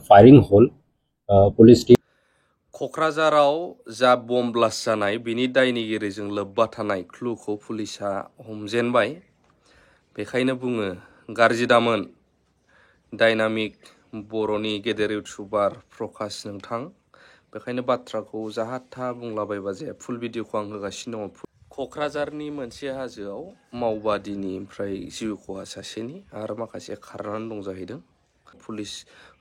Firing हल police team क'क्राझाराव जा बम ब्लास्ट जानाय बिनि दायनिगिरिजों लोब्बा थानाय क्लुखौ पुलिसा हमजेनबाय। बेखायनो बुङो गाज्रि दामोन डायनामिक बर'नि गेदेर इउटुबार प्रकाश नोंथां। बेखायनो बाथ्राखौ जाहा था बुंलाबायबा जाया। फुल भिडिअखौ आं होगासिनो दङ। क'क्राझारनि मोनसे हाजोआव मावबादिनि ओमफ्राय जिउ खहा सासेनि आरो माखासे खारनानै दं जाहैदों। पुलिस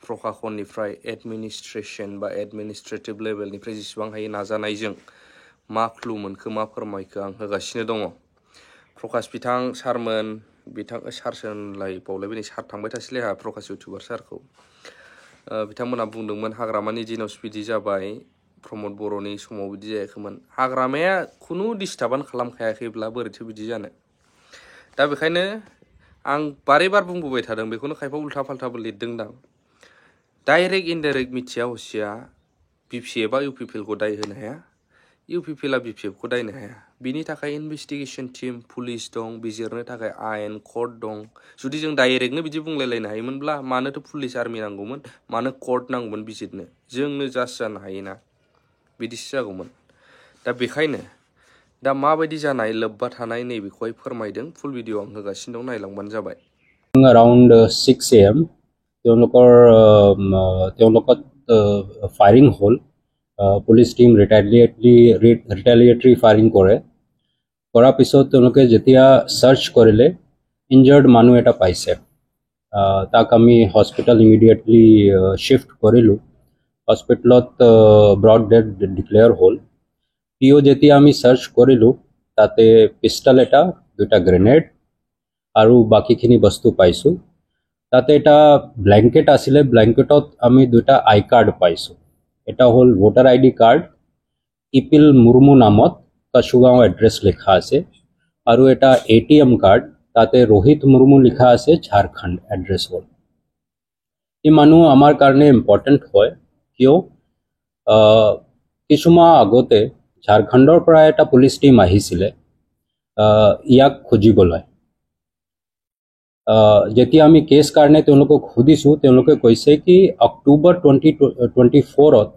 प्रशासननिफ्राय एडमिनिस्ट्रेशन बा एडमिनिस्ट्रेटिभ लेभेलनिफ्राय जेसेबां हायो नाजानायजों मा क्लु मोनखो मा फोरमायखो आं होगासिनो दङ। प्रकाश बिथां सारमोन बिथां सारसोनलाय बावलायबाय सार थांबाय थासिलै आंहा प्रकाश इउटुबार सारखौ बिथांमोना बुंदोंमोन हाग्रामानि दिनाव बिदि जाबाय प्रमद बर'नि समाव बिदि जायाखैमोन। हाग्रामाया खुनु डिस्टार्बानो खालामखायाखैब्ला बोरैथो बिदि जानो। दा बेखायनो आं बारे बार बुंबोबाय थादों बेखौनो खायफा उल्था फाल्थाबो लिरदोंदां। डाइरेक्ट इनडाइरेक्ट मिथिया हसिया BPF आ UPPL खौ दाय होनो हाया, UPPL आ BPF खौ दायनो हाया। बिनि थाखाय इनभेस्टिगेशन टीम पुलिस दं, बिजिरनो थाखाय आयेन कर्ट दं। जुदि जों डाइरेक्टनो बिदि बुंलायलायनो हायोमोनब्ला मानोथो पुलिस आर्मि नांगौमोन, मानो कर्ट नांगौमोन बिजिरनो, जोंनो जास्ट जानो हायोना, बिदिसो जागौमोन। दा बेखायनो दा माबायदि जानाय लोब्बा थानाय नैबेखौहाय फोरमायदों। फुल भिडिअ आं होगासिनो दं, नायलांबानो जाबाय। अराउंड 6 AM फायरिंग हल पुलिस टीम रिटेलिएटरी फायरिंग करे करार पिছত তেওঁলোকে যেতিয়া সার্চ কৰিলে ইনজাৰ্ড মানুহ এটা পাইছে। তাক আমি হস্পিটেল ইমিডিয়েটলি শিফট কৰিলোঁ। হস্পিটেলত ব্ৰড ডেড ডিক্লেয়াৰ হ'ল। পিও যেতিয়া আমি সাৰ্চ কৰিলোঁ তাতে পিষ্টল এটা, দুটা গ্ৰেনেড আৰু বাকিখিনি বস্তু পাইছোঁ। তাতে এটা ব্ল্যাঙ্কেট আছিলে, ব্ল্যাঙ্কেটত আমি দুটা আই কাৰ্ড পাইছোঁ। এটা হ'ল ভোটাৰ ID কাৰ্ড, ইপিল মুৰ্মু নামত কাছুগাঁও এড্ৰেছ লিখা আছে, আৰু এটা ATM কাৰ্ড, তাতে ৰোহিত মুৰ্মু লিখা আছে, ঝাৰখণ্ড এড্ৰেছ হ'ল। এই মানুহ আমাৰ কাৰণে ইম্পৰ্টেণ্ট হয়, কিয় কিছুমাহ আগতে ঝাৰখণ্ডৰ পৰা এটা পুলিচ টিম আহিছিলে ইয়াক খুজিবলৈ। যেতিয়া আমি কেছ কাৰণে তেওঁলোকক সুধিছোঁ, তেওঁলোকে কৈছে কি অক্টোবৰ 2024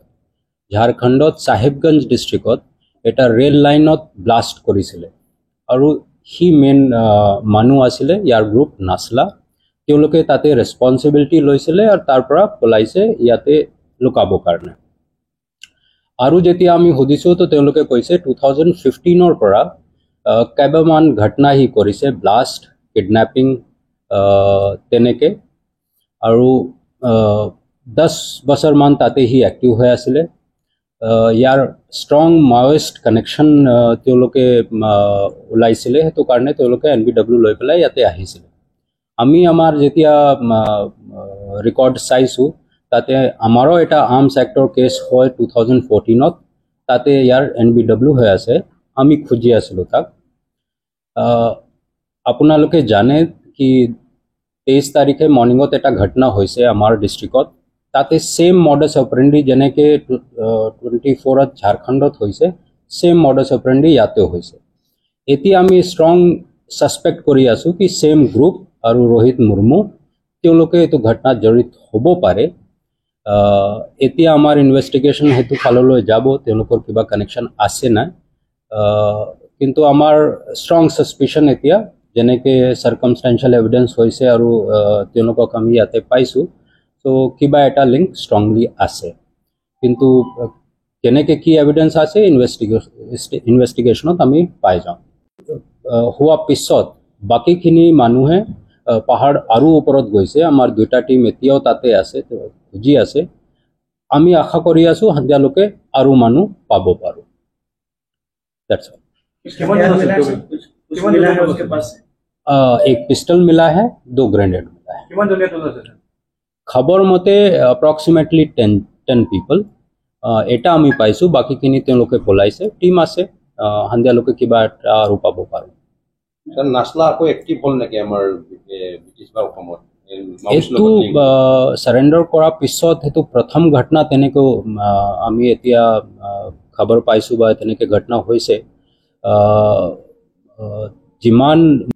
ঝাৰখণ্ডত সাহেবগঞ্জ ডিষ্ট্ৰিক্টত এটা ৰেল লাইনত ব্লাষ্ট কৰিছিলে, আৰু সি মেইন মানুহ আছিলে, ইয়াৰ গ্ৰুপ নাছলা। তেওঁলোকে তাতে ৰেছপন্সিবিলিটি লৈছিলে আৰু তাৰ পৰা পলাইছে ইয়াতে লুকাবৰ কাৰণে। আৰু যেতিয়া আমি সুধিছোঁ তো তেওঁলোকে কৈছে 2015 পৰা কেইবামান ঘটনা সি কৰিছে, ব্লাষ্ট, কিডনেপিং তেনেকে, আৰু 10 বছৰমান তাতে সি এক্টিভ হৈ আছিলে। ইয়াৰ ষ্ট্ৰং মাওইষ্ট কানেকশ্যন তেওঁলোকে ওলাইছিলে, সেইটো কাৰণে তেওঁলোকে NBW লৈ পেলাই ইয়াতে আহিছিলে। আমি আমাৰ যেতিয়া ৰেকৰ্ড চাইছোঁ তাতে আমাৰো এটা আৰ্মছ এক্টৰ কেছ হয় 2014, তাতে ইয়াৰ NBW হৈ আছে, আমি খুজি আছিলোঁ তাক। আপোনালোকে জানে কি 23 তাৰিখে মৰ্নিঙত এটা ঘটনা হৈছে আমাৰ ডিষ্ট্ৰিক্টত, তাতে সেম মডাছ অপাৰেণ্ডি যেনেকৈ 24 ঝাৰখণ্ডত হৈছে, সেম মডাছ অপাৰেণ্ডি ইয়াতেও হৈছে। এতিয়া আমি ষ্ট্ৰং ছাছপেক্ট কৰি আছোঁ কি সেম গ্ৰুপ আৰু ৰোহিত মুৰ্মু তেওঁলোকে এইটো ঘটনাত জড়িত হ'ব পাৰে। এতিয়া আমাৰ ইনভেষ্টিগেশ্যন সেইটো ফাললৈ যাব, তেওঁলোকৰ কিবা কানেকশ্যন আছে না, কিন্তু আমাৰ ষ্ট্ৰং ছাছপিশ্যন এতিয়া যেনেকৈ চাৰ্কামষ্টেঞ্চিয়েল এভিডেন্স হৈছে আৰু তেওঁলোকক আমি ইয়াতে পাইছোঁ, তো কিবা এটা লিংক ষ্ট্ৰংলি আছে। কিন্তু কেনেকৈ কি এভিডেন্স আছে ইনভেষ্টিগেশ্যনত আমি পাই যাওঁ। হোৱা পিছত বাকীখিনি মানুহে পাহাৰ আৰু ওপৰত গৈছে, আমাৰ দুটা টিম এতিয়াও তাতে আছে, খুজি আছে। আমি আশা কৰি আছোঁ সন্ধিয়ালৈকে আৰু মানুহ পাব পাৰোঁ। एक पिस्टल मिला है, 2 ग्रेनेड मिला है। खबर मते अप्रॉक्सिमेटली 10 people এটা আমি পাইছোঁ, বাকিখিনি তেওঁলোকে পলাইছে। টিম আছে, সন্ধিয়ালৈকে কিবা এটা আৰু পাব পাৰোঁ। নাছলা আকৌ এক্টিভ হ'ল নেকি আমাৰ ব্ৰিটিছ বা অসমত? এইটো সাৰেণ্ডাৰ কৰাৰ পিছত সেইটো প্ৰথম ঘটনা তেনেকৈ আমি এতিয়া খবৰ পাইছোঁ বা তেনেকৈ ঘটনা হৈছে। যিমান